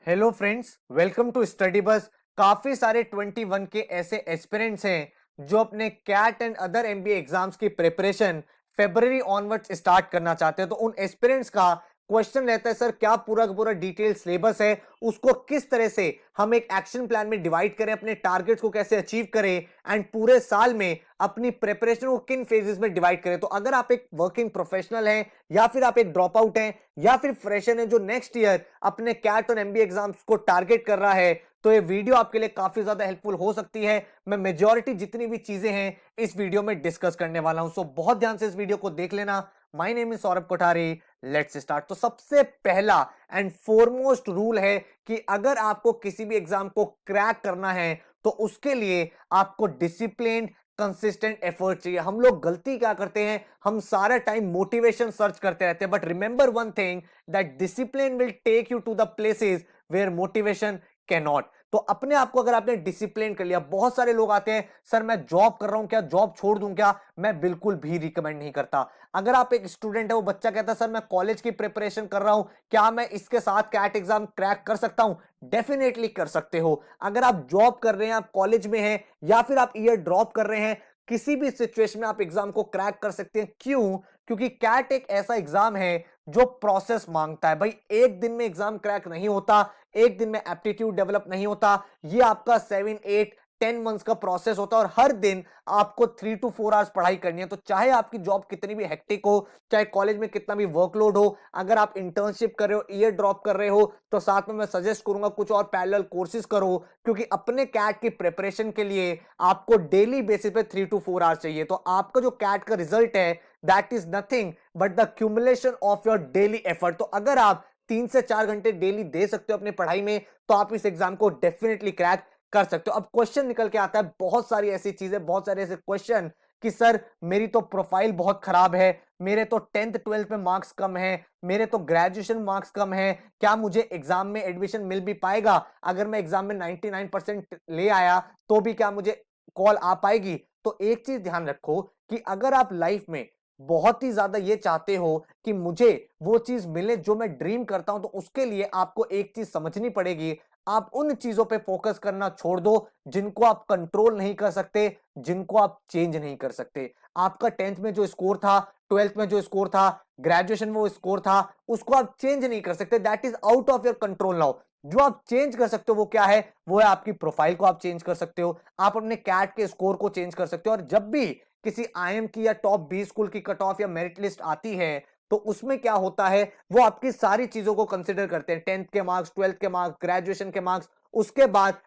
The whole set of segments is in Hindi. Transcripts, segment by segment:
Hello friends, welcome to study bus. काफी सारे 21 के ऐसे एस्पिरेंट्स हैं जो अपने CAT and other MBA exams की प्रिपरेशन फरवरी ऑनवर्ड्स स्टार्ट करना चाहते हैं। तो उन एस्पिरेंट्स का क्वेश्चन रहता है, सर क्या पूरा का पूरा डिटेल सिलेबस है, उसको किस तरह से हम एक एक्शन प्लान में डिवाइड करें, अपने टारगेट्स को कैसे अचीव करें एंड पूरे साल में अपनी प्रिपरेशन को किन फेजेस में डिवाइड करें। तो अगर आप एक वर्किंग प्रोफेशनल हैं या फिर आप एक ड्रॉप आउट हैं या फिर फ्रेशर हैं जो नेक्स्ट ईयर अपने कैट और एमबीए एग्जाम्स को टारगेट कर रहा है, तो ये वीडियो आपके लिए काफी ज्यादा हेल्पफुल हो सकती है। मैं मेजॉरिटी जितनी भी चीजें हैं इस वीडियो में डिस्कस करने वाला हूं, सो बहुत ध्यान से इस वीडियो को देख लेना। My name is Saurabh Kothari, let's start. तो सबसे पहला एंड फॉरमोस्ट रूल है कि अगर आपको किसी भी एग्जाम को क्रैक करना है तो उसके लिए आपको डिसिप्लिन कंसिस्टेंट एफर्ट चाहिए। हम लोग गलती क्या करते हैं, हम सारा टाइम मोटिवेशन सर्च करते रहते हैं, but remember one thing that discipline will take you to the places where motivation can not. तो अपने आप को अगर आपने डिसिप्लिन कर लिया, बहुत सारे लोग आते हैं सर मैं जॉब कर रहा हूं, क्या जॉब छोड़ दूं क्या? मैं बिल्कुल भी रिकमेंड नहीं करता। अगर आप एक स्टूडेंट है, वो बच्चा कहता है सर मैं कॉलेज की प्रिपरेशन कर रहा हूं, क्या मैं इसके साथ कैट एग्जाम क्रैक कर सकता हूं? डेफिनेटली कर सकते हो। अगर आप जॉब कर रहे हैं, आप कॉलेज में हैं या फिर आप ईयर ड्रॉप कर रहे हैं, किसी भी सिचुएशन में आप एग्जाम को क्रैक कर सकते हैं। क्यों? क्योंकि कैट एक ऐसा एग्जाम है जो प्रोसेस मांगता है। भाई एक दिन में एग्जाम क्रैक नहीं होता, एक दिन में एप्टीट्यूड डेवलप नहीं होता। ये आपका 7 8 10 मंथ्स का प्रोसेस होता है और हर दिन आपको 3 to 4 आवर्स पढ़ाई करनी है। तो चाहे आपकी जॉब कितनी भी हेक्टिक हो, चाहे कॉलेज में कितना भी वर्कलोड हो, अगर आप इंटर्नशिप कर रहे हो, ईयर ड्रॉप कर रहे हो, तो साथ में मैं सजेस्ट करूंगा कुछ और पैरेलल कोर्सेज करो, क्योंकि अपने कैट की प्रिपरेशन के लिए आपको डेली बेसिस पे 3 to 4 आवर्स चाहिए। तो आपका जो कैट का रिजल्ट है that is nothing but the cumulation of your daily effort. तो अगर आप 3 से 4 घंटे डेली दे सकते हो अपनी पढ़ाई में, तो आप इस एग्जाम को डेफिनेटली क्रैक कर सकते हो। अब क्वेश्चन निकल के आता है, बहुत सारी ऐसी चीजें, बहुत सारे ऐसे क्वेश्चन कि सर मेरी तो प्रोफाइल बहुत खराब है, मेरे तो 10th 12th में मार्क्स कम है, मेरे तो ग्रेजुएशन मार्क्स कम है, क्या मुझे एग्जाम में एडमिशन मिल भी पाएगा? अगर मैं एग्जाम में 99% ले आया तो भी क्या मुझे कॉल आ पाएगी? तो एक चीज ध्यान रखो कि अगर आप लाइफ में बहुत ही ज्यादा ये चाहते हो कि मुझे वो चीज मिले जो मैं ड्रीम करता हूं, तो उसके लिए आपको एक चीज समझनी पड़ेगी। आप उन चीजों पे फोकस करना छोड़ दो जिनको आप कंट्रोल नहीं कर सकते, जिनको आप चेंज नहीं कर सकते। आपका 10th में जो स्कोर था, 12th में जो स्कोर था, ग्रेजुएशन में वो स्कोर था, उसको आप चेंज नहीं कर सकते। That is out of your control now. जो आप चेंज कर सकते हो वो क्या है? वो है आपकी प्रोफाइल को आप चेंज कर सकते हो, आप अपने कैट के स्कोर को चेंज कर सकते हो। और जब भी किसी आईएम की या टॉप 20 स्कूल की कट ऑफ या मेरिट लिस्ट आती है, तो उसमें क्या होता है, वो आपकी सारी चीजों को कंसिडर करते हैं। 10th के मार्क्स, 12th के मार्क्स, ग्रेजुएशन के मार्क्स, उसके बाद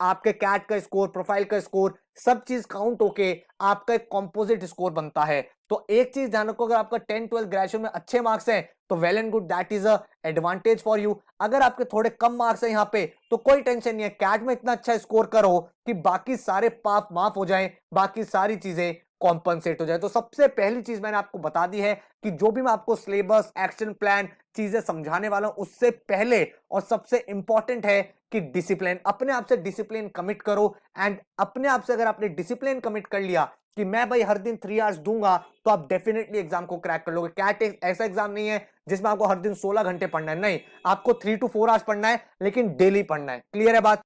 आपके कैट का स्कोर, प्रोफाइल का स्कोर, सब चीज काउंट होके आपका एक कॉम्पोजिट स्कोर बनता है। तो एक चीज ध्यान रखो, अगर आपका 10th 12th ग्रेजुएशन में अच्छे मार्क्स हैं तो well and good, that is a advantage for you. अगर आपके थोड़े कम मार्क्स हैं यहाँ पे तो कोई टेंशन नहीं है, कैट में इतना अच्छा स्कोर करो कि बाकी सारे पाप माफ हो जाएं, बाकी सारी चीजें कॉम्पनसेट हो जाए। तो सबसे पहली चीज मैंने आपको बता दी है कि जो भी मैं आपको सिलेबस, एक्शन प्लान, चीजें समझाने वाला हूं, उससे पहले और सबसे इंपॉर्टेंट है कि डिसिप्लिन। अपने आप से डिसिप्लिन कमिट करो एंड अपने आप से अगर आपने डिसिप्लिन कमिट कर लिया कि मैं भाई हर दिन 3 आवर्स दूंगा, तो आप डेफिनेटली एग्जाम को क्रैक कर लोगे। कैट एक ऐसा एग्जाम नहीं है जिसमें आपको हर दिन 16 घंटे पढ़ना है, नहीं, आपको 3 to 4 आवर्स पढ़ना है, लेकिन डेली पढ़ना है। क्लियर है बात?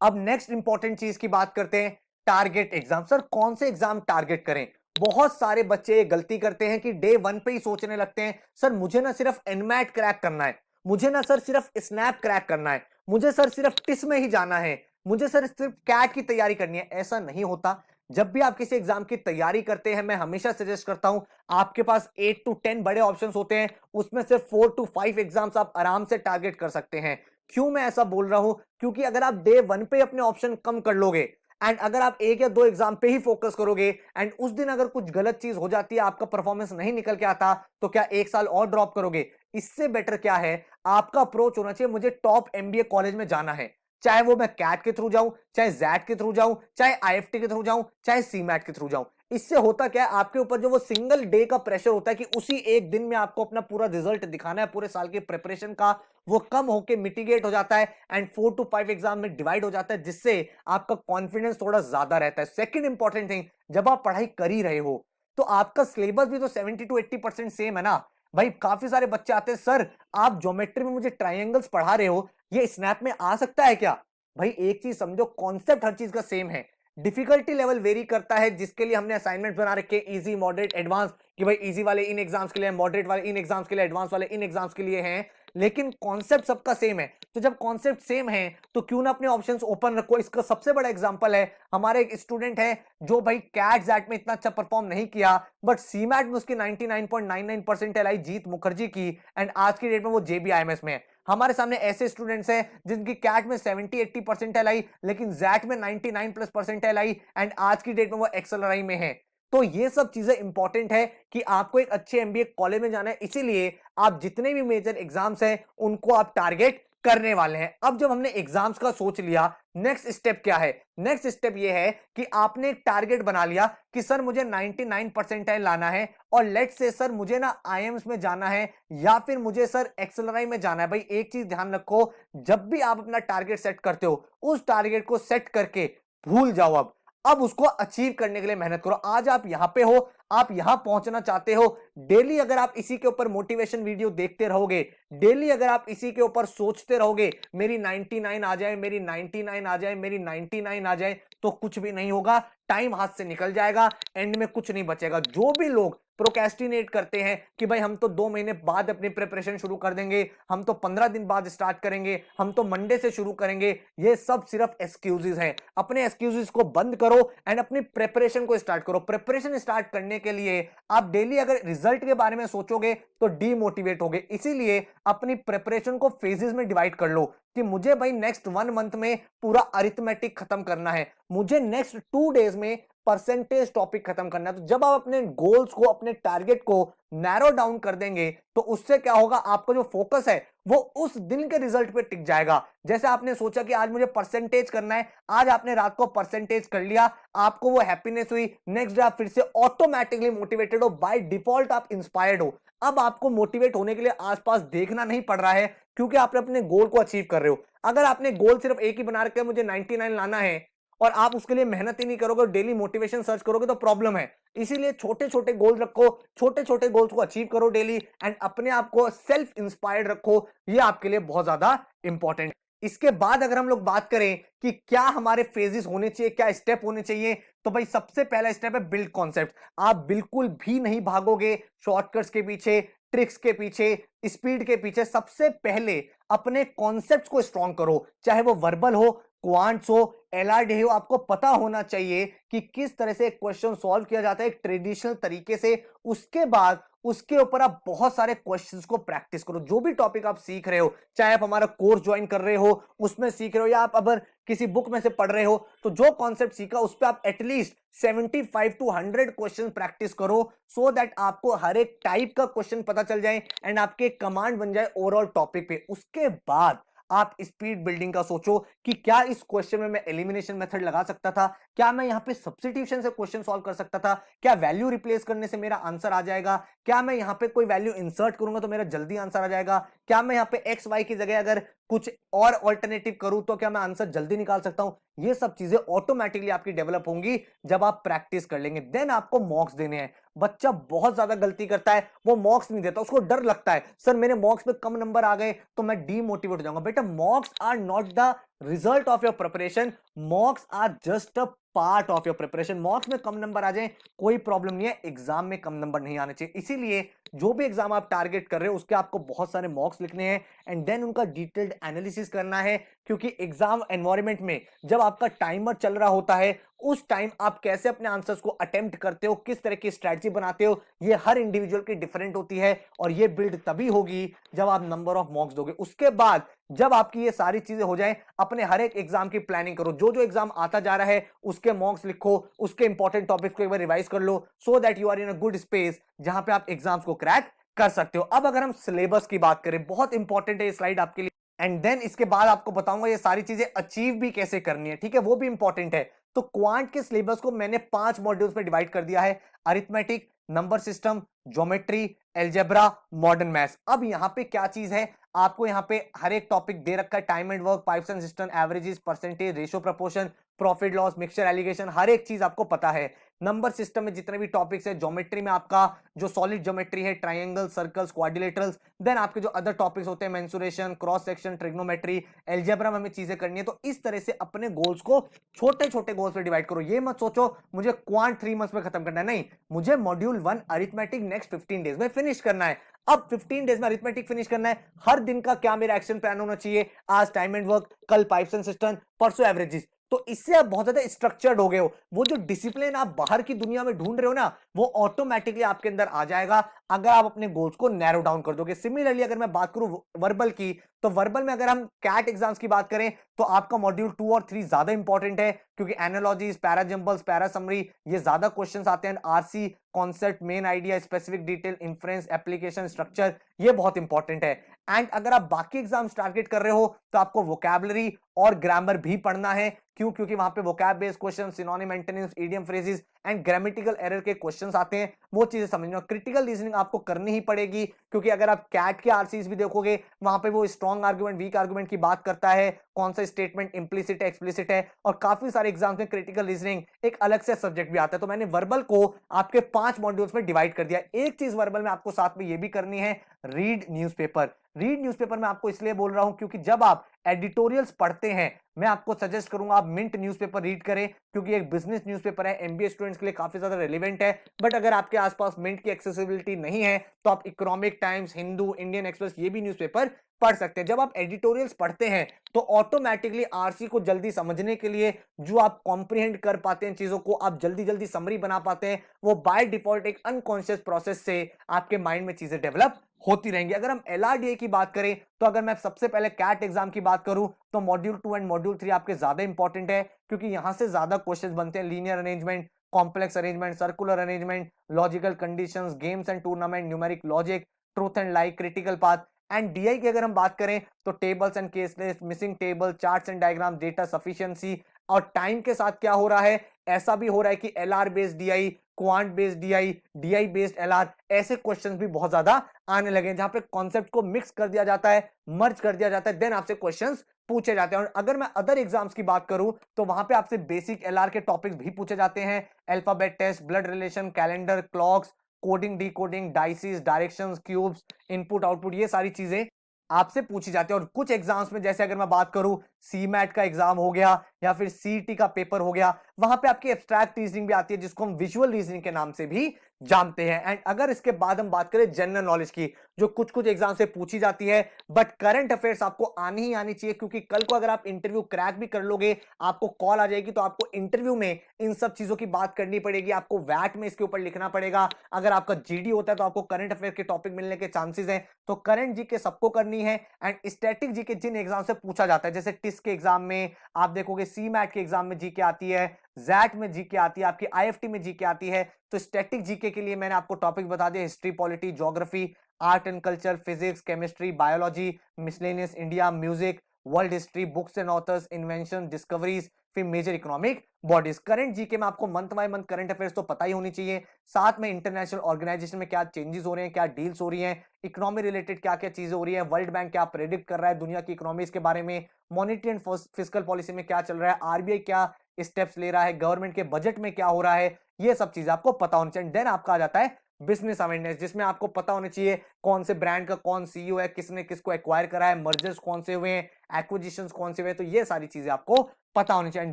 अब नेक्स्ट इंपॉर्टेंट चीज की बात करते हैं, टारगेट एग्जाम। सर कौन से एग्जाम टारगेट करें? बहुत सारे बच्चे ये गलती करते हैं कि डे 1 पे ही सोचने लगते हैं सर मुझे ना सिर्फ एनमैट क्रैक करना है, मुझे ना सर सिर्फ स्नैप क्रैक करना है, मुझे सर सिर्फ टिस में ही जाना है, मुझे सर सिर्फ कैट की तैयारी करनी है। ऐसा नहीं होता। जब भी आप किसी एग्जाम की तैयारी करते हैं, मैं हमेशा सजेस्ट करता हूं, आपके पास 8 to 10 बड़े ऑप्शंस होते हैं, उसमें से 4 to 5 एग्जाम्स आप आराम से टारगेट कर सकते हैं। क्यों मैं ऐसा बोल रहा हूं? क्योंकि अगर आप डे 1 पे अपने ऑप्शन कम कर लोगे एंड अगर आप 1 या 2 एग्जाम पे ही फोकस करोगे एंड उस दिन अगर कुछ गलत चीज हो जाती है, आपका परफॉर्मेंस नहीं निकल के आता, तो क्या 1 साल और ड्रॉप करोगे? इससे बेटर क्या है, आपका अप्रोच होना चाहिए मुझे टॉप एमबीए कॉलेज में जाना है, चाहे वो मैं कैट के थ्रू जाऊं, चाहे जैट के थ्रू जाऊं, चाहे आईएफटी के थ्रू जाऊं, चाहे सीमैट के थ्रू जाऊं। इससे होता क्या है, आपके ऊपर जो वो सिंगल डे का प्रेशर होता है कि उसी एक दिन में आपको अपना पूरा रिजल्ट दिखाना है पूरे साल की प्रिपरेशन का, वो कम होके मिटिगेट हो जाता है एंड 4 to 5 एग्जाम में डिवाइड हो जाता है, जिससे आपका कॉन्फिडेंस थोड़ा ज्यादा रहता है। सेकंड इंपॉर्टेंट थिंग, जब आप पढ़ाई कर ही रहे हो तो आपका सिलेबस भी तो 70 to 80% सेम है ना। भाई काफी सारे बच्चे आते हैं, सर आप ज्योमेट्री में मुझे ट्राइंगल्स पढ़ा रहे हो, ये स्नैप में आ सकता है क्या? भाई एक चीज समझो, कॉन्सेप्ट हर चीज का सेम है, डिफिकल्टी लेवल वेरी करता है, जिसके लिए हमने असाइनमेंट बना रखे इजी, मॉडरेट, एडवांस, कि भाई इजी वाले इन एग्जाम्स के लिए, मॉडरेट वाले इन एग्जाम्स के लिए, एडवांस वाले इन एग्जाम्स के लिए हैं, लेकिन कॉन्सेप्ट सबका सेम है। तो जब कॉन्सेप्ट सेम है तो क्यों ना अपने ऑप्शंस ओपन रखो। इसका सबसे बड़ा एग्जांपल है, हमारे एक स्टूडेंट है जो भाई कैट जैट में इतना अच्छा परफॉर्म नहीं किया, बट सीमैट में उसकी 99.99 परसेंटाइल आई, जीत मुखर्जी की, एंड आज की डेट में वो जेबीआईएमएस में है। हमारे सामने ऐसे स्टूडेंट्स हैं जिनकी कैट में 70-80 परसेंटाइल आई, लेकिन जैट में 99 प्लस परसेंटाइल आई, एंड आज की डेट में वो एक्सएलआरआई में है। तो ये सब चीजें इंपॉर्टेंट है कि आपको एक अच्छे एमबीए कॉलेज में जाना है, इसीलिए आप जितने भी मेजर एग्जाम्स हैं उनको आप टारगेट करने वाले हैं। अब जब हमने एग्जाम्स का सोच लिया, नेक्स्ट स्टेप क्या है? नेक्स्ट स्टेप ये है कि आपने एक टारगेट बना लिया कि सर मुझे 99 परसेंटाइल लाना है, और लेट्स से सर मुझे ना आईएम्स में जाना है या फिर मुझे सर एक्सएलआरआई में जाना है। भाई एक चीज ध्यान रखो, जब भी आप अपना टारगेट सेट करते हो, उस टारगेट को सेट करके भूल जाओ। अब उसको अचीव करने के लिए मेहनत करो। आज आप यहां पे हो, आप यहां पहुंचना चाहते हो, डेली अगर आप इसी के ऊपर मोटिवेशन वीडियो देखते रहोगे, डेली अगर आप इसी के ऊपर सोचते रहोगे मेरी 99 आ जाए, मेरी 99 आ जाए, मेरी 99 आ जाए, तो कुछ भी नहीं होगा, टाइम हाथ से निकल जाएगा, एंड में कुछ नहीं बचेगा। जो भी लोग प्रोक्रेस्टिनेट करते हैं कि भाई हम तो 2 महीने बाद अपनी प्रिपरेशन शुरू कर देंगे, हम तो 15 दिन बाद स्टार्ट करेंगे, हम तो मंडे से शुरू करेंगे, ये सब सिर्फ एक्सक्यूजेस हैं। अपने एक्सक्यूजेस को बंद करो एंड अपनी प्रिपरेशन को स्टार्ट करो। प्रिपरेशन स्टार्ट करने के लिए आप डेली अगर रिजल्ट के बारे में सोचोगे तो डीमोटिवेट होगे, इसीलिए अपनी प्रिपरेशन को फेजेस में डिवाइड कर लो कि मुझे भाई नेक्स्ट 1 मंथ में पूरा अरिथमेटिक खत्म करना है, मुझे नेक्स्ट 2 डेज में परसेंटेज टॉपिक खत्म करना है। तो जब आप अपने गोल्स को, अपने टारगेट को नैरो डाउन कर देंगे तो उससे क्या होगा, आपका जो फोकस है वो उस दिन के रिजल्ट पे टिक जाएगा। जैसे आपने सोचा कि आज मुझे परसेंटेज करना है, आज आपने रात को परसेंटेज कर लिया, आपको वो हैप्पीनेस हुई, नेक्स्ट डे आप फिर से ऑटोमेटिकली मोटिवेटेड हो, बाय डिफॉल्ट आप इंस्पायर्ड हो। अब आपको मोटिवेट होने के लिए आसपास देखना नहीं पड़ रहा है, क्योंकि आपने अपने गोल को अचीव कर रहे हो। अगर आपने गोल सिर्फ एक ही बना रखा है, मुझे 99 लाना है, और आप उसके लिए मेहनत ही नहीं करोगे, डेली मोटिवेशन सर्च करोगे, तो प्रॉब्लम है। इसीलिए छोटे छोटे गोल रखो, छोटे छोटे गोल्स को अचीव करो डेली, एंड अपने आप को सेल्फ इंस्पायर्ड रखो, ये आपके लिए बहुत ज्यादा इंपॉर्टेंट। इसके बाद अगर हम लोग बात करें कि क्या हमारे फेजेस होने चाहिए, क्या स्टेप होने चाहिए, तो भाई सबसे पहला स्टेप है बिल्ड कॉन्सेप्ट। आप बिल्कुल भी नहीं भागोगे शॉर्टकट्स के पीछे, ट्रिक्स के पीछे, स्पीड के पीछे। सबसे पहले अपने कॉन्सेप्ट्स को स्ट्रॉन्ग करो, चाहे वो वर्बल हो, क्वांट्स हो, एलआरडी हो। आपको पता होना चाहिए कि किस तरह से एक क्वेश्चन सॉल्व किया जाता है एक ट्रेडिशनल तरीके से। उसके बाद उसके ऊपर आप बहुत सारे क्वेश्चंस को प्रैक्टिस करो। जो भी टॉपिक आप सीख रहे हो, चाहे आप हमारा कोर्स ज्वाइन कर रहे हो उसमें सीख रहे हो, या आप अगर किसी बुक में से पढ़ रहे हो, तो जो कॉन्सेप्ट सीखा उस पर आप एटलीस्ट 75 टू 100 क्वेश्चन प्रैक्टिस करो, सो दैट आपको हर एक टाइप का क्वेश्चन पता चल जाए एंड आपके कमांड बन जाए ओवरऑल टॉपिक पे। उसके बाद आप स्पीड बिल्डिंग का सोचो कि क्या इस क्वेश्चन में मैं एलिमिनेशन मेथड लगा सकता था, क्या मैं यहां पे सब्स्टिट्यूशन से क्वेश्चन सॉल्व कर सकता था, क्या वैल्यू रिप्लेस करने से मेरा आंसर आ जाएगा, क्या मैं यहां पे कोई वैल्यू इंसर्ट करूंगा तो मेरा जल्दी आंसर आ जाएगा, क्या मैं यहां पे एक्स वाई की जगह अगर कुछ और ऑल्टरनेटिव करूं तो क्या मैं आंसर जल्दी निकाल सकता हूं। ये सब चीजें ऑटोमेटिकली आपकी डेवलप होंगी जब आप प्रैक्टिस कर लेंगे। देन आपको मॉक्स देने हैं। बच्चा बहुत ज्यादा गलती करता है, वो मॉक्स नहीं देता, उसको डर लगता है सर मेरे मॉक्स में कम नंबर आ गए तो मैं डीमोटिवेट हो जाऊंगा। बेटा mocks are not the result of your preparation, mocks are just a part of your preparation. Mocks में कम नंबर आ जाए कोई प्रॉब्लम नहीं है, एग्जाम में कम नंबर नहीं आने चाहिए। इसीलिए जो भी एग्जाम आप टारगेट कर रहे हो उसके आपको बहुत सारे मॉक्स लिखने हैं एंड देन उनका डिटेल्ड एनालिसिस करना है। क्योंकि एग्जाम एनवायरनमेंट में जब आपका टाइमर चल रहा होता है उस टाइम आप कैसे अपने आंसर्स को अटेम्प्ट करते हो, किस तरह की स्ट्रेटजी बनाते हो, ये हर इंडिविजुअल की डिफरेंट होती है, और ये बिल्ड तभी होगी जब आप नंबर ऑफ मॉक्स दोगे। उसके बाद जब आपकी ये सारी चीजें हो जाएं, अपने हर एक एग्जाम की प्लानिंग करो। जो जो एग्जाम आता जा रहा है उसके मॉक्स लिखो, उसके इंपॉर्टेंट टॉपिक्स को एक बार रिवाइज कर लो, so that you are in a good space जहां पे आप एग्जाम्स को क्रैक कर सकते हो। अब अगर हम सिलेबस की बात करें, बहुत इंपॉर्टेंट है ये स्लाइड आपके लिए, एंड देन इसके बाद आपको बताऊंगा ये सारी चीजें अचीव भी कैसे करनी है, ठीक है, वो भी इंपॉर्टेंट है। तो क्वांट के सिलेबस को मैंने 5 मॉड्यूल्स में डिवाइड कर दिया है, arithmetic, number system, geometry, algebra, modern maths. अब यहां पे क्या चीज है, आपको यहाँ पे हर एक टॉपिक दे रखा है, time and work, pipes and cistern, averages, percentage, ratio, proportion, profit loss, mixture, alligation, हर एक चीज आपको पता है। नंबर सिस्टम में जितने भी टॉपिक्स है, ज्योमेट्री में आपका जो सॉलिड ज्योमेट्री है, ट्राइंगल, सर्कल्स, क्वाड्रिलेटरल्स, देन आपके जो अदर टॉपिक्स होते हैं, mensuration, cross section, trigonometry, algebra में हमें चीजें करनी है। तो इस तरह से अपने गोल्स को छोटे छोटे गोल्स में डिवाइड करो। ये मत सोचो मुझे क्वांट 3 मंथ्स में खत्म करना है, नहीं, मुझे मॉड्यूल 1 अरिथमेटिक नेक्स्ट 15 डेज में फिनिश करना है। अब 15 डेज में अरिथमेटिक फिनिश करना है। हर दिन का क्या मेरा एक्शन प्लान होना चाहिए? आज टाइम एंड वर्क, कल पाइप्स एंड सिस्टम, परसों एवरेजेस। तो इससे आप बहुत ज्यादा स्ट्रक्चर्ड हो गए हो। वो जो डिसिप्लिन आप बाहर की दुनिया में ढूंढ रहे हो ना, वो ऑटोमेटिकली आपके अंदर आ जाएगा अगर आप अपने गोल्स को नैरो डाउन कर दोगे। सिमिलरली अगर मैं बात करूं वर्बल की, तो वर्बल में अगर हम कैट एग्जाम्स की बात करें तो आपका मॉड्यूल 2 और 3 ज्यादा इंपॉर्टेंट है, क्योंकि एनालॉजीज, पैराजम्बल्स, पैरा समरी, ये ज्यादा क्वेश्चंस आते हैं। RC, concept, main idea, specific detail, inference, application, structure, ये बहुत इंपॉर्टेंट है। एंड अगर आप बाकी एग्जाम्स टारगेट कर रहे हो तो आपको वोकैबुलरी और ग्रामर भी पढ़ना है। क्यों? क्योंकि वहां पे vocab based question, synonym, antonyms, idiom, phrases and grammatical error के क्वेश्चंस आते हैं, वो चीजें समझना। क्रिटिकल रीजनिंग आपको करनी ही पड़ेगी, क्योंकि अगर आप कैट के आरसीज भी देखोगे, वहां पे वो स्ट्रॉन्ग आर्गुमेंट, वीक आर्गुमेंट की बात करता है, कौन सा स्टेटमेंट इंप्लिसिट है, एक्सप्लिसिट है, और काफी सारे एग्जाम्स में क्रिटिकल रीजनिंग एक अलग से सब्जेक्ट भी आता है। तो मैंने वर्बल को आपके 5 मॉड्यूल्स में डिवाइड कर दिया। एक चीज वर्बल में आपको साथ में ये भी करनी है, रीड न्यूज़पेपर। रीड न्यूज़पेपर मैं आपको इसलिए बोल रहा हूं क्योंकि जब आप एडिटोरियल्स पढ़ते हैं, मैं आपको सजेस्ट करूंगा आप मिंट न्यूज़पेपर रीड करें, क्योंकि एक बिजनेस न्यूज़पेपर है, एमबीए स्टूडेंट्स के लिए काफी ज्यादा रेलेवेंट है। बट अगर आपके आसपास मिंट की एक्सेसिबिलिटी नहीं है तो आप economic times, Hindu, Indian express, ये भी न्यूज़पेपर पढ़ सकते हैं। जब आप एडिटोरियल्स पढ़ते हैं तो ऑटोमेटिकली आरसी को जल्दी समझने के लिए जो आप कॉम्प्रिहेंड कर पाते हैं, चीजों को आप जल्दी जल्दी समरी बना पाते हैं, वो बाय डिफॉल्ट एक अनकॉन्शियस प्रोसेस से आपके माइंड में चीजें डेवलप होती रहेंगी। अगर हम एलआरडीए की बात करें, तो अगर मैं सबसे पहले कैट एग्जाम की बात करूं तो मॉड्यूल 2 एंड मॉड्यूल 3 आपके ज्यादा इंपॉर्टेंट है, क्योंकि यहां से ज्यादा क्वेश्चंस बनते हैं। Linear arrangement, complex arrangement, circular arrangement, logical conditions, games and tournament, numeric logic, truth and like, critical path. And DI की अगर हम बात करें तो tables and case list, missing table, charts and diagram, data sufficiency. और टाइम के साथ क्या हो रहा है, ऐसा भी हो रहा है कि LR based DI, quant based DI, DI based LR, ऐसे क्वेश्चंस भी बहुत ज्यादा आने लगे, जहां पे कॉन्सेप्ट को मिक्स कर दिया जाता है, मर्ज कर दिया जाता है, देन आपसे क्वेश्चंस पूछे जाते हैं। और अगर मैं अदर एग्जाम्स की बात करूं तो वहां पे आपसे बेसिक एलआर के टॉपिक्स भी पूछे जाते हैं। Alphabet test, blood relation, calendar, clocks, coding, decoding, dices, directions, cubes, input output, ये सारी चीजें आपसे पूछी जाती है। और कुछ एग्जाम्स में, जैसे अगर मैं बात करूं सीमैट का एग्जाम हो गया या फिर सीईटी का पेपर हो गया, वहां पे आपकी एब्स्ट्रैक्ट रीजनिंग भी आती है, जिसको हम विजुअल रीजनिंग के नाम से भी जानते हैं। एंड अगर इसके बाद हम बात करें जनरल नॉलेज की, जो कुछ कुछ एग्जाम से पूछी जाती है, बट करंट अफेयर्स आपको आनी ही आनी चाहिए, क्योंकि कल को अगर आप इंटरव्यू क्रैक भी कर लोगे, आपको कॉल आ जाएगी, तो आपको इंटरव्यू में इन सब चीजों की बात करनी पड़ेगी, आपको वैट में इसके ऊपर लिखना पड़ेगा। अगर आपका जीडी होता है तो आपको करंट अफेयर के टॉपिक मिलने के चांसेस हैं। तो करंट जीके सबको करनी है। एंड स्टैटिक जीके जिन एग्जाम से पूछा जाता है, जैसे टिस के एग्जाम में आप देखोगे, सीमैट के एग्जाम में जीके आती है, जैट में जीके आती है, आपकी आईएफटी में जीके आती है। तो स्टैटिक जीके के लिए मैंने आपको टॉपिक बता दिया, history, polity, geography, art and culture, physics, chemistry, biology, miscellaneous India, music, world history, books and authors, invention, discoveries, फिर major economic bodies. Current GK में आपको month by month current affairs तो पता ही होनी चाहिए, साथ में इंटरनेशनल ऑर्गेनाइजेशन में क्या चेंजेस हो रहे हैं, क्या डील्स हो रही हैं, इकोनॉमी रिलेटेड क्या क्या चीजें हो रही है, वर्ल्ड बैंक क्या प्रेडिक्ट कर रहा है दुनिया की इकोनॉमीज के बारे में, मॉनेटरी एंड फिस्कल पॉलिसी में क्या चल रहा है, आरबीआई क्या स्टेप्स ले रहा है, गवर्नमेंट के बजट में क्या हो रहा है, ये सब चीजें आपको पता होनी चाहिए। देन आपका आ जाता है बिजनेस अवेयरनेस, जिसमें आपको पता होना चाहिए कौन से ब्रांड का कौन सीईओ है, किसने किसको एक्वायर करा है, मर्जर्स कौन से हुए हैं, एक्विजिशंस कौन से हुए हैं, तो ये सारी चीजें आपको पता होनी चाहिए।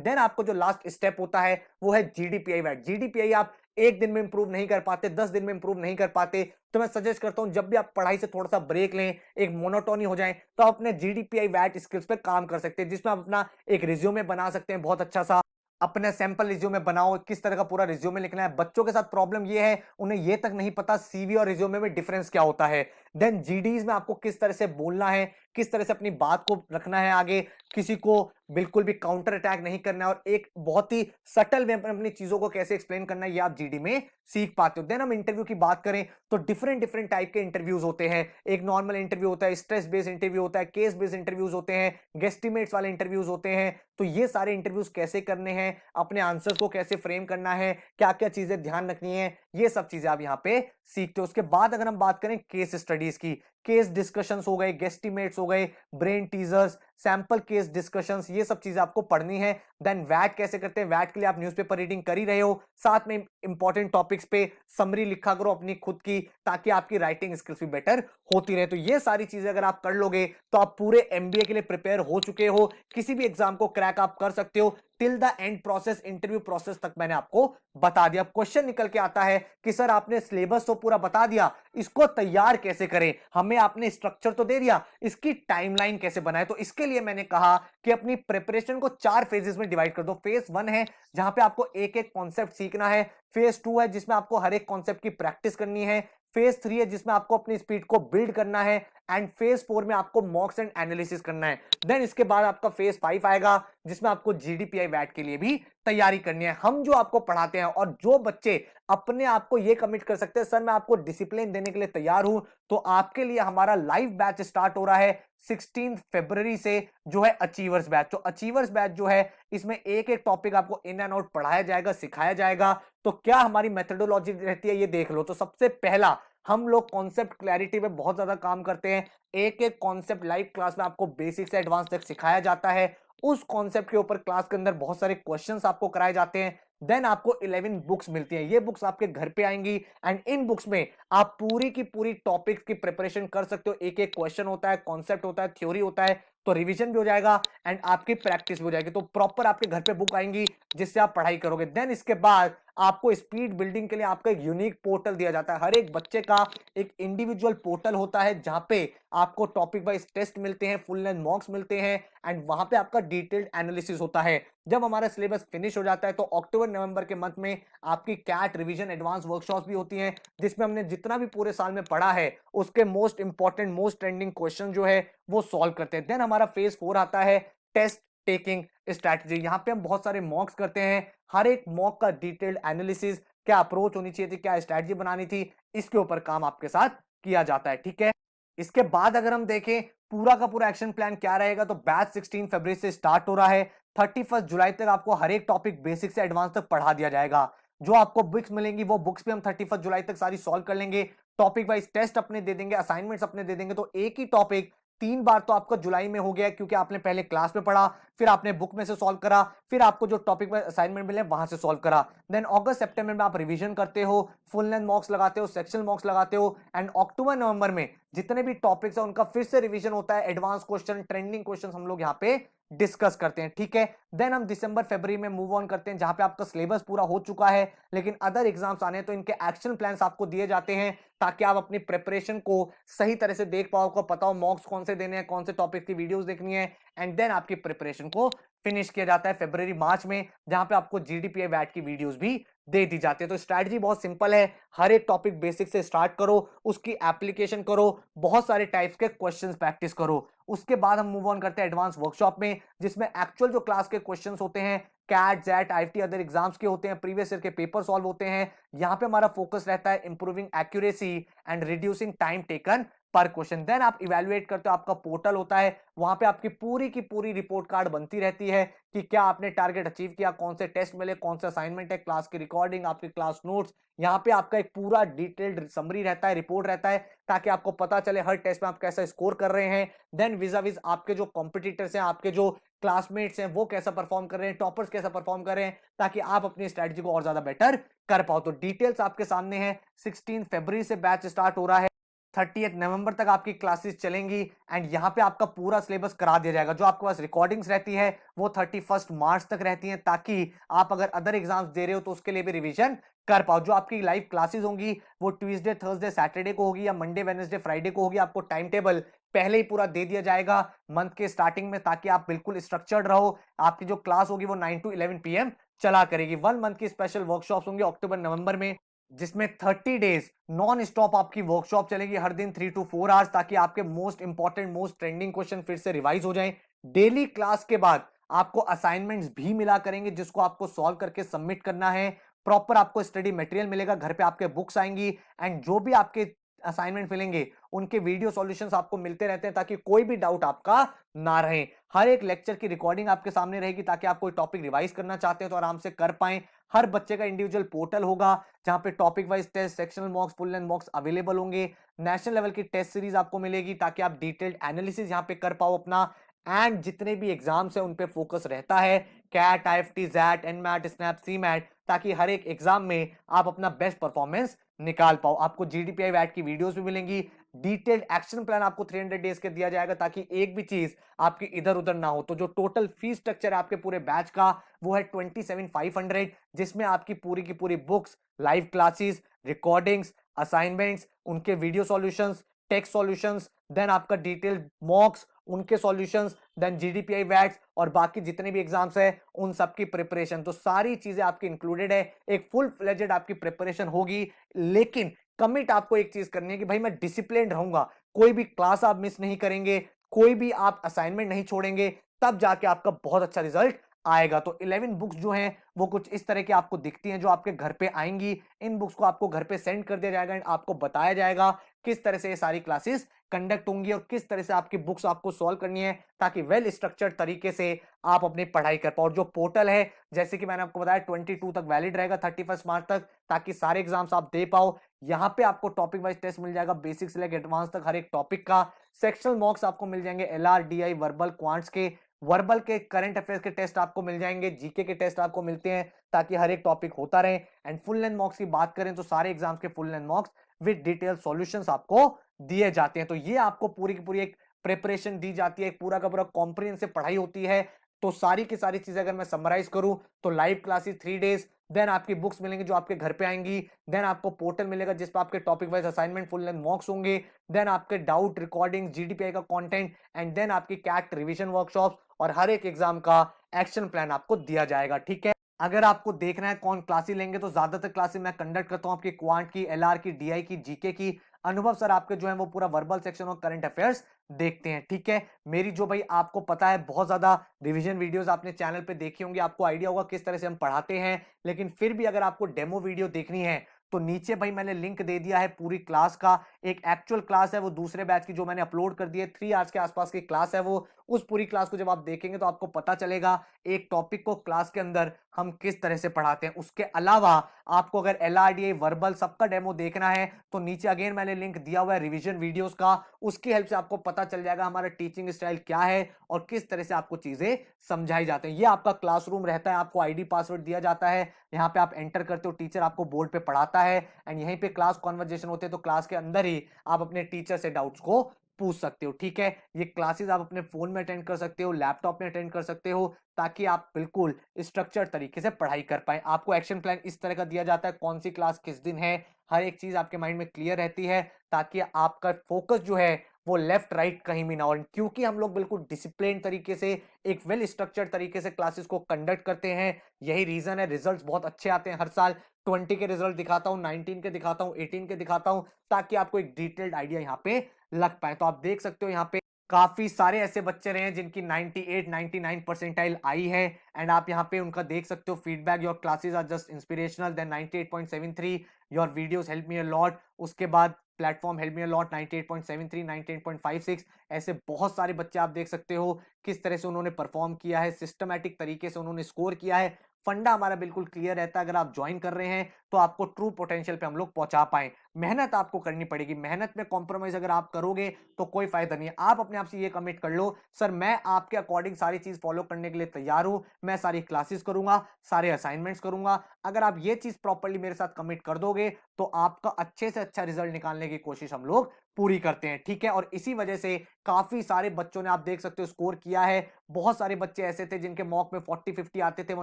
देन आपको जो लास्ट स्टेप होता है वो है जीडीपीआई वैट। जीडीपीआई आप एक दिन में इंप्रूव नहीं कर पाते, 10 दिन में इंप्रूव नहीं कर पाते, तो मैं सजेस्ट करता हूं जब भी आप पढ़ाई से थोड़ा सा ब्रेक लें, एक मोनोटोनी हो जाए, तो आप अपने जीडीपीआई वैट स्किल्स पर काम कर सकते हैं, जिसमें आप अपना एक रिज्यूमे बना सकते हैं बहुत अच्छा सा। अपने सैंपल रिज्यूमे बनाओ, किस तरह का पूरा रिज्यूमे लिखना है। बच्चों के साथ प्रॉब्लम ये है, उन्हें ये तक नहीं पता सीवी और रिज्यूमे में डिफरेंस क्या होता है। देन जीडीज में आपको किस तरह से बोलना है, किस तरह से अपनी बात को रखना है आगे, किसी को बिल्कुल भी काउंटर अटैक नहीं करना है, और एक बहुत ही सटल वे में अपनी चीजों को कैसे एक्सप्लेन करना है, ये आप जीडी में सीख पाते हो। देन हम इंटरव्यू की बात करें तो डिफरेंट डिफरेंट टाइप के इंटरव्यूज होते हैं। एक नॉर्मल इंटरव्यू होता है, स्ट्रेस बेस्ड इंटरव्यू होता है, केस बेस्ड इंटरव्यूज होते हैं, गेस्टिमेट्स वाले इंटरव्यूज होते हैं। तो ये सारे इंटरव्यूज कैसे करने हैं, अपने आंसर्स को कैसे फ्रेम करना है, क्या क्या चीजें ध्यान रखनी है, ये सब चीजें आप यहाँ पे सीखते हो। उसके बाद अगर हम बात करें केस स्टडीज की, केस डिस्कशंस हो गए, गेस्टिमेट्स हो गए, brain teasers, sample case discussions, ये सब चीजें आपको पढ़नी है। देन वैट कैसे करते हैं, वैट के लिए आप न्यूज़पेपर रीडिंग कर ही रहे हो, साथ में इंपॉर्टेंट टॉपिक्स पे समरी लिखा करो अपनी खुद की, ताकि आपकी राइटिंग स्किल्स भी बेटर होती रहे। तो ये सारी चीजें अगर आप कर लोगे तो आप पूरे एमबीए के लिए प्रिपेयर हो चुके हो, किसी भी एग्जाम को क्रैक आप कर सकते हो। Till the end process, interview process तक मैंने आपको बता दिया। क्वेश्चन निकल के आता है कि सर आपने सिलेबस तो पूरा बता दिया, इसको तैयार कैसे करें, हमें आपने स्ट्रक्चर तो दे दिया, इसकी टाइमलाइन कैसे बनाए। तो इसके लिए मैंने कहा कि अपनी प्रिपरेशन को 4 फेजेस में डिवाइड कर दो। फेज 1 है जहां पे आपको एक एक कॉन्सेप्ट सीखना है, फेज 2 है जिसमें आपको हर एक कॉन्सेप्ट की प्रैक्टिस करनी है, फेज 3 है जिसमें आपको अपनी स्पीड को बिल्ड करना है, एंड फेज 4 में आपको मॉक्स एंड एनालिसिस करना है। देन इसके बाद आपका फेज 5 आएगा जिसमें आपको जीडीपीआई वैट के लिए भी तैयारी करनी है। हम जो आपको पढ़ाते हैं, और जो बच्चे अपने आप को ये कमिट कर सकते हैं सर मैं आपको डिसिप्लिन देने के लिए तैयार हूं, तो आपके लिए हमारा लाइव बैच स्टार्ट हो रहा है 16 फरवरी से, जो है अचीवर्स बैच। तो अचीवर्स बैच जो है इसमें एक एक टॉपिक आपको इन एंड आउट पढ़ाया जाएगा, सिखाया जाएगा। तो क्या हमारी मेथोडोलॉजी रहती है ये देख लो। तो सबसे पहला हम लोग कॉन्सेप्ट क्लैरिटी पे बहुत ज्यादा काम करते हैं। एक एक कॉन्सेप्ट लाइव क्लास में आपको बेसिक से एडवांस तक सिखाया जाता है। उस कॉन्सेप्ट के ऊपर क्लास के अंदर बहुत सारे क्वेश्चंस आपको कराए जाते हैं। देन आपको 11 बुक्स मिलती हैं, ये बुक्स आपके घर पे आएंगी, एंड इन बुक्स में आप पूरी की पूरी टॉपिक्स की प्रिपरेशन कर सकते हो। एक एक क्वेश्चन होता है, कॉन्सेप्ट होता है, थ्योरी होता है, तो रिवीजन भी हो जाएगा एंड आपकी प्रैक्टिस भी हो जाएगी। तो प्रॉपर आपके घर पे बुक आएंगी जिससे आप पढ़ाई करोगे। देन इसके बाद आपको स्पीड बिल्डिंग के लिए आपका एक यूनिक पोर्टल दिया जाता है। हर एक बच्चे का एक इंडिविजुअल पोर्टल होता है जहां पे आपको टॉपिक वाइज टेस्ट मिलते हैं, फुल लेंथ मॉक्स मिलते हैं, एंड वहां पे आपका डिटेल्ड एनालिसिस होता है। जब हमारा सिलेबस फिनिश हो जाता है तो अक्टूबर नवंबर के मंथ में आपकी कैट रिवीजन एडवांस वर्कशॉप भी होती हैं, जिसमें हमने जितना भी पूरे साल में पढ़ा है उसके most important most trending question जो है वो सॉल्व करते हैं। देन हमारा फेज 4 आता है टेस्ट टेकिंग स्ट्रैटेजी। यहां पे हम बहुत सारे मॉक्स करते हैं, हर एक मॉक का डिटेल्ड एनालिसिस, क्या अप्रोच होनी चाहिए थी, क्या स्ट्रैटेजी बनानी थी, इसके ऊपर काम आपके साथ किया जाता है। ठीक है, इसके बाद अगर हम देखें पूरा का पूरा एक्शन प्लान क्या रहेगा, तो बैच 16 फरवरी से स्टार्ट हो रहा है। 31 जुलाई तक आपको हर एक टॉपिक बेसिक से एडवांस तक पढ़ा दिया जाएगा। जो आपको बुक्स मिलेंगी वो बुक्स भी हम 31 जुलाई तक सारी सॉल्व कर लेंगे। टॉपिक वाइज टेस्ट अपने दे देंगे, असाइनमेंट्स अपने दे देंगे। तो एक ही टॉपिक 3 बार तो आपका जुलाई में हो गया, क्योंकि आपने पहले क्लास में पढ़ा, फिर आपने बुक में से सॉल्व करा, फिर आपको जो टॉपिक में असाइनमेंट मिले वहां से सॉल्व करा। देन अगस्त सितंबर में आप रिवीजन करते हो, फुल लेंथ मॉक्स लगाते हो, सेक्शनल मॉक्स लगाते हो, एंड अक्टूबर नवंबर में जितने भी टॉपिक्स हैं उनका फिर से रिवीजन होता है। एडवांस क्वेश्चन, ट्रेंडिंग क्वेश्चन हम लोग यहाँ पे डिस्कस करते हैं। ठीक है, देन हम दिसंबर फरवरी में मूव ऑन करते हैं, जहां पे आपका सिलेबस पूरा हो चुका है लेकिन अदर एग्जाम्स आने हैं, तो इनके एक्शन प्लान्स आपको दिए जाते हैं ताकि आप अपनी प्रिपरेशन को सही तरह से देख पाओ, को पता हो मॉक्स कौन से देने हैं, कौन से टॉपिक की वीडियोस देखनी है, एंड देन आपकी प्रिपरेशन को फिनिश किया जाता है फरवरी मार्च में, जहां पे आपको जीडीपीआई वैट की वीडियोस भी दे दी जाती है। तो स्ट्रैटेजी बहुत सिंपल है, हर एक टॉपिक बेसिक से स्टार्ट करो, उसकी एप्लीकेशन करो, बहुत सारे टाइप्स के क्वेश्चंस प्रैक्टिस करो। उसके बाद हम मूव ऑन करते हैं एडवांस वर्कशॉप में, जिसमें एक्चुअल जो क्लास के क्वेश्चंस होते हैं, CAT XAT IT other exams के होते हैं, प्रीवियस ईयर के पेपर सॉल्व होते हैं। यहाँ पे हमारा फोकस रहता है improving accuracy and reducing time taken पर क्वेश्चन। देन आप इवेलुएट करते हो, आपका पोर्टल होता है, वहां पे आपकी पूरी की पूरी रिपोर्ट कार्ड बनती रहती है कि क्या आपने टारगेट अचीव किया, कौन से टेस्ट मिले, कौन से असाइनमेंट है, क्लास की रिकॉर्डिंग, आपके क्लास नोट्स। यहाँ पे आपका एक पूरा डिटेल्ड समरी रहता है, रिपोर्ट रहता है, ताकि आपको पता चले हर टेस्ट में आप कैसा स्कोर कर रहे हैं। देन विजा विज आपके जो कॉम्पिटिटर्स हैं, आपके जो क्लासमेट्स हैं, वो कैसा परफॉर्म कर रहे हैं, टॉपर्स कैसा परफॉर्म कर रहे हैं, ताकि आप अपनी स्ट्रेटजी को और ज्यादा बेटर कर पाओ। तो डिटेल्स आपके सामने है। 16 फरवरी से बैच स्टार्ट हो रहा है, 30 नवंबर तक आपकी क्लासेस चलेंगी, एंड यहाँ पे आपका पूरा सिलेबस करा दिया जाएगा। जो आपके पास रिकॉर्डिंग्स रहती है वो 31 मार्च तक रहती हैं, ताकि आप अगर अदर एग्जाम्स दे रहे हो तो उसके लिए भी रिवीजन कर पाओ। जो आपकी लाइव क्लासेस होंगी वो ट्यूसडे थर्सडे सैटरडे को होगी या मंडे वेडनेसडे फ्राइडे को होगी। आपको टाइम टेबल पहले ही पूरा दे दिया जाएगा मंथ के स्टार्टिंग में, ताकि आप बिल्कुल स्ट्रक्चर्ड रहो। आपकी जो क्लास होगी वो 9 to 11 PM चला करेगी। 1 मंथ की स्पेशल वर्कशॉप्स होंगी अक्टूबर नवंबर में, जिसमें 30 डेज नॉन स्टॉप आपकी वर्कशॉप चलेगी, हर दिन 3 to 4 आवर्स, ताकि आपके most important most trending question फिर से रिवाइज हो जाएं। डेली क्लास के बाद आपको असाइनमेंट्स भी मिला करेंगे, जिसको आपको सॉल्व करके सबमिट करना है। प्रॉपर आपको स्टडी मटेरियल मिलेगा, घर पे आपके बुक्स आएंगी, एंड जो भी आपके असाइनमेंट मिलेंगे उनके वीडियो सॉल्यूशंस आपको मिलते रहते हैं, ताकि कोई भी डाउट आपका ना रहे। हर एक लेक्चर की रिकॉर्डिंग आपके सामने रहेगी, ताकि आप कोई टॉपिक रिवाइज करना चाहते हो तो आराम से कर पाएं। हर बच्चे का इंडिविजुअल पोर्टल होगा जहां पे topic wise test, sectional mocks, full length mocks available होंगे। नेशनल लेवल की टेस्ट सीरीज आपको मिलेगी ताकि आप डिटेल्ड एनालिसिस यहां पे कर पाओ अपना। एंड जितने भी एग्जाम्स है उन पे फोकस रहता है, CAT, IIFT, XAT, NMAT, SNAP, CMAT, ताकि हर एक एग्जाम में आप अपना बेस्ट परफॉर्मेंस निकाल पाओ। आपको जीडीपीआई वैट की वीडियोस भी मिलेंगी, डिटेल्ड एक्शन प्लान आपको 300 डेज के दिया जाएगा ताकि एक भी चीज आपकी इधर उधर ना हो। तो जो टोटल फीस स्ट्रक्चर है आपके पूरे बैच का वो है 27,500, जिसमें आपकी पूरी की पूरी books, live classes, recordings, assignments, उनके video solutions, text solutions, then आपका डिटेल्ड मॉक्स, उनके सॉल्यूशंस, देन जीडीपीआई वैट्स और बाकी जितने भी एग्जाम्स है उन सबकी प्रिपरेशन। तो सारी चीजें आपकी इंक्लूडेड है, एक फुल फ्लेजेड आपकी प्रिपरेशन होगी। लेकिन कमिट आपको एक चीज करनी है कि भाई मैं डिसिप्लिन रहूंगा, कोई भी क्लास आप मिस नहीं करेंगे, कोई भी आप असाइनमेंट नहीं छोड़ेंगे, तब जाके आपका बहुत अच्छा रिजल्ट आएगा। तो 11 बुक्स जो हैं वो कुछ इस तरह की आपको दिखती हैं जो आपके घर पे आएंगी। इन बुक्स को आपको घर पे सेंड कर दिया जाएगा एंड आपको बताया जाएगा किस तरह से ये सारी क्लासेस कंडक्ट होंगी और किस तरह से आपकी बुक्स आपको सॉल्व करनी है ताकि वेल स्ट्रक्चर्ड तरीके से आप अपनी पढ़ाई कर पाओ। और जो पोर्टल है जैसे कि मैंने आपको बताया 22 तक वैलिड रहेगा, 31 मार्च तक, ताकि सारे एग्जाम्स आप दे पाओ। यहां पे आपको टॉपिक वाइज टेस्ट मिल जाएगा, बेसिक से लेकर एडवांस तक हर एक टॉपिक का। सेक्शनल मॉक्स आपको मिल जाएंगे एलआर, डीआई, वर्बल, क्वांट्स के। वर्बल के करंट अफेयर्स के टेस्ट आपको मिल जाएंगे, जीके के टेस्ट आपको मिलते हैं ताकि हर एक टॉपिक होता रहे। एंड फुल लेंथ मॉक्स की बात करें तो सारे एग्जाम्स के full length मॉक्स with detail solutions आपको दिए जाते हैं। तो ये आपको पूरी की पूरी एक प्रिपरेशन दी जाती है, एक पूरा का पूरा कॉम्प्रिहेंसिव पढ़ाई होती है। तो सारी की सारी चीजें अगर मैं समराइज करूं तो लाइव क्लासेस 3 डेज, देन आपकी बुक्स मिलेंगी जो आपके घर पे आएंगी, देन आपको पोर्टल मिलेगा जिस पर आपके topic wise assignment, full length मॉक्स होंगे, देन आपके डाउट रिकॉर्डिंग, जीडीपीआई का कंटेंट, एंड देन आपकी कैट रिवीजन वर्कशॉप और हर एक एग्जाम का एक्शन प्लान आपको दिया जाएगा। ठीक है, अगर आपको देखना है कौन क्लासेस लेंगे तो ज्यादातर क्लासेस मैं कंडक्ट करता हूं आपकी क्वांट की, एलआर की, डीआई की, जीके की। अनुभव सर आपके जो है वो पूरा वर्बल सेक्शन और करंट अफेयर्स देखते हैं। ठीक है, मेरी जो भाई आपको पता है बहुत ज्यादा रिवीजन वीडियोस आपने चैनल पे देखी होंगी, आपको आइडिया होगा किस तरह से हम पढ़ाते हैं। लेकिन फिर भी अगर आपको डेमो वीडियो देखनी है तो नीचे भाई मैंने लिंक दे दिया है पूरी क्लास का। एक एक्चुअल क्लास है वो दूसरे बैच की जो मैंने अपलोड कर दी है, 3 आवर्स के आसपास की क्लास है वो। उस पूरी क्लास को जब आप देखेंगे तो आपको पता चलेगा एक टॉपिक को क्लास के अंदर हम किस तरह से पढ़ाते हैं। उसके अलावा आपको अगर एलआरडीए, वर्बल सबका डेमो देखना है तो नीचे अगेन मैंने लिंक दिया हुआ है रिवीजन वीडियोस का, उसकी हेल्प से आपको पता चल जाएगा हमारा टीचिंग स्टाइल क्या है और किस तरह से आपको चीजें समझाई जाती हैं। ये आपका क्लासरूम रहता है, आपको आईडी पासवर्ड दिया जाता है, यहाँ पे आप एंटर करते हो, टीचर आपको बोर्ड पे पढ़ाता है एंड यहीं पे क्लास कॉन्वर्जेशन होते हैं। तो क्लास के अंदर ही आप अपने टीचर से डाउट्स को पूछ सकते हो। ठीक है, ये क्लासेस आप अपने फोन में अटेंड कर सकते हो, लैपटॉप में अटेंड कर सकते हो, ताकि आप बिल्कुल स्ट्रक्चर्ड तरीके से पढ़ाई कर पाए। आपको एक्शन प्लान इस तरह का दिया जाता है, कौन सी क्लास किस दिन है, हर एक चीज आपके माइंड में क्लियर रहती है ताकि आपका फोकस जो है वो लेफ्ट राइट कहीं भी ना हो। क्योंकि हम लोग बिल्कुल डिसिप्लिन तरीके से, एक वेल स्ट्रक्चर्ड तरीके से क्लासेस को कंडक्ट करते हैं, यही रीजन है रिजल्ट्स बहुत अच्छे आते हैं हर साल। 20 के रिजल्ट दिखाता हूं, 19 के दिखाता हूं, 18 के दिखाता हूं, ताकि आपको एक डिटेल्ड आइडिया यहाँ पे लग पाए। तो आप देख सकते हो यहाँ पे काफी सारे ऐसे बच्चे रहे हैं जिनकी 98 99 परसेंटाइल आई है एंड आप यहाँ पे उनका देख सकते हो feedback, your classes are just inspirational, then 98.73, your videos help me a lot, उसके बाद platform help me a lot 98.73, 98.56। ऐसे बहुत सारे बच्चे आप देख सकते हो किस तरह से उन्होंने परफॉर्म किया है, सिस्टमैटिक तरीके से उन्होंने स्कोर किया है। फंडा हमारा बिल्कुल क्लियर रहता है, अगर आप ज्वाइन कर रहे हैं तो आपको ट्रू पोटेंशियल पे हम लोग पहुंचा पाए। मेहनत आपको करनी पड़ेगी, मेहनत में कॉम्प्रोमाइज अगर आप करोगे तो कोई फायदा नहीं है। आप अपने आप से ये कमिट कर लो, सर मैं आपके अकॉर्डिंग सारी चीज फॉलो करने के लिए तैयार हूं, मैं सारी क्लासेस करूंगा, सारे असाइनमेंट्स करूंगा। अगर आप ये चीज प्रॉपर्ली मेरे साथ कमिट कर दोगे तो आपका अच्छे से अच्छा रिजल्ट निकालने की कोशिश हम लोग पूरी करते हैं। ठीक है, और इसी वजह से काफी सारे बच्चों ने आप देख सकते हो स्कोर किया है। बहुत सारे बच्चे ऐसे थे जिनके मॉक में 40-50 आते थे, वो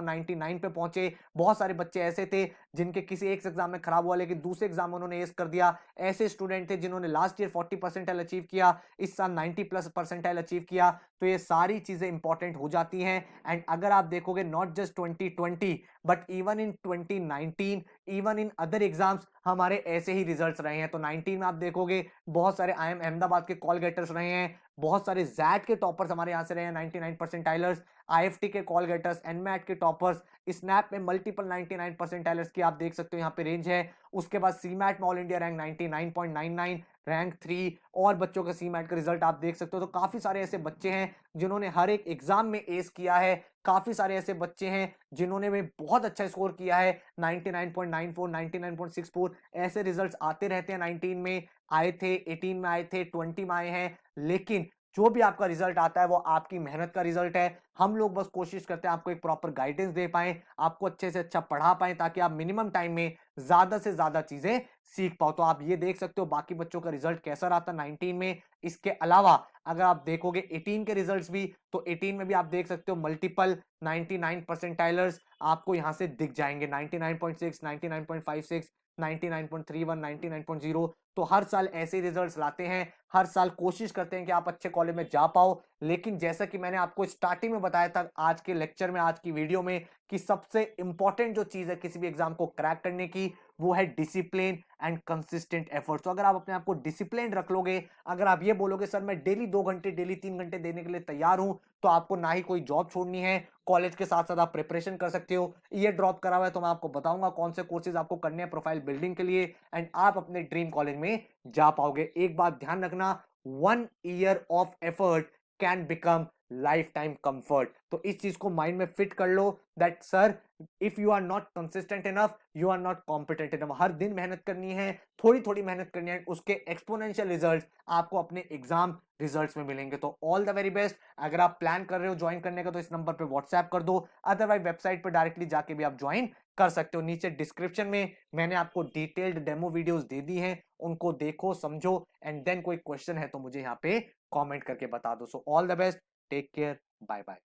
99 पे पहुंचे। बहुत सारे बच्चे ऐसे थे जिनके किसी एक एग्जाम में खराब हुआ लेकिन दूसरे एग्जाम में उन्होंने एस कर दिया। ऐसे स्टूडेंट थे जिन्होंने लास्ट ईयर 40 परसेंटाइल अचीव किया, इस साल 90 प्लस परसेंटाइल अचीव किया। तो ये सारी चीजें इंपॉर्टेंट हो जाती हैं। एंड अगर आप देखोगे not just 2020 but even in 2019, even in other exams हमारे ऐसे ही रिजल्ट्स रहे हैं। तो 19 में आप देखोगे बहुत सारे आईएम अहमदाबाद के कॉल गेटर्स रहे हैं, बहुत सारे जैट के टॉपर्स हमारे यहां से रहे हैं 99 परसेंटाइलर्स, आईएफटी के कॉल गेटर्स, एनमैट के टॉपर्स, स्नैप में मल्टीपल 99 परसेंटाइलर्स की आप देख सकते हो यहाँ पे रेंज है। उसके बाद सीमैट में ऑल इंडिया रैंक 99.99, रैंक 3 और बच्चों का सीमैट का रिजल्ट आप देख सकते हो। तो काफी सारे ऐसे बच्चे हैं जिन्होंने हर एक एग्जाम में एस किया है। काफी सारे ऐसे बच्चे हैं जिन्होंने भी बहुत अच्छा स्कोर किया है, 99.94, 99.64 ऐसे रिजल्ट्स आते रहते हैं। 19 में आए थे, 18 में आए थे, 20 में आए हैं, लेकिन जो भी आपका रिजल्ट आता है वो आपकी मेहनत का रिजल्ट है। हम लोग बस कोशिश करते हैं आपको एक प्रॉपर गाइडेंस दे पाए, आपको अच्छे से अच्छा पढ़ा पाए, ताकि आप मिनिमम टाइम में ज्यादा से ज्यादा चीजें सीख पाओ। तो आप ये देख सकते हो बाकी बच्चों का रिजल्ट कैसा रहा था 19 में। इसके अलावा अगर आप देखोगे 18 के रिजल्ट्स भी, तो 18 में भी आप देख सकते हो मल्टीपल 99 परसेंटाइलर्स आपको यहां से दिख जाएंगे, 99.6, 99.56, 99.31, 99.0। तो हर साल ऐसे रिजल्ट्स लाते हैं, हर साल कोशिश करते हैं कि आप अच्छे कॉलेज में जा पाओ। लेकिन जैसा कि मैंने आपको स्टार्टिंग में बताया था आज के लेक्चर में, आज की वीडियो में, कि सबसे इंपॉर्टेंट जो चीज है किसी भी एग्जाम को क्रैक करने की, वो है डिसिप्लिन एंड कंसिस्टेंट एफर्ट। तो अगर आप अपने आप को डिसिप्लिन रख लोगे, अगर आप ये बोलोगे सर मैं डेली 2 घंटे, डेली 3 घंटे देने के लिए तैयार हूं, तो आपको ना ही कोई जॉब छोड़नी है, कॉलेज के साथ साथ आप प्रिपरेशन कर सकते हो। ये ड्रॉप करा हुआ है तो मैं आपको बताऊंगा कौन से कोर्सेज आपको करने हैं प्रोफाइल बिल्डिंग के लिए, एंड आप अपने ड्रीम कॉलेज में जा पाओगे। एक बात ध्यान रखना, 1 year of effort can become life time comfort. तो इस चीज को माइंड में फिट कर लो that sir, if you are not consistent enough, you are not competent enough. हर दिन मेहनत करनी है, थोड़ी थोड़ी मेहनत करनी है, उसके एक्सपोनेंशियल रिजल्ट आपको अपने एग्जाम रिजल्ट्स में मिलेंगे। तो ऑल द वेरी बेस्ट। अगर आप प्लान कर रहे हो ज्वाइन करने का तो इस नंबर पे व्हाट्सएप कर दो, अदरवाइज वेबसाइट पर डायरेक्टली जाके भी आप ज्वाइन कर सकते हो। नीचे डिस्क्रिप्शन में मैंने आपको डिटेल्ड डेमो वीडियोस दे दी हैं, उनको देखो, समझो, एंड देन कोई क्वेश्चन है तो मुझे यहाँ पे कमेंट करके बता दो। So all the best, take care, bye bye.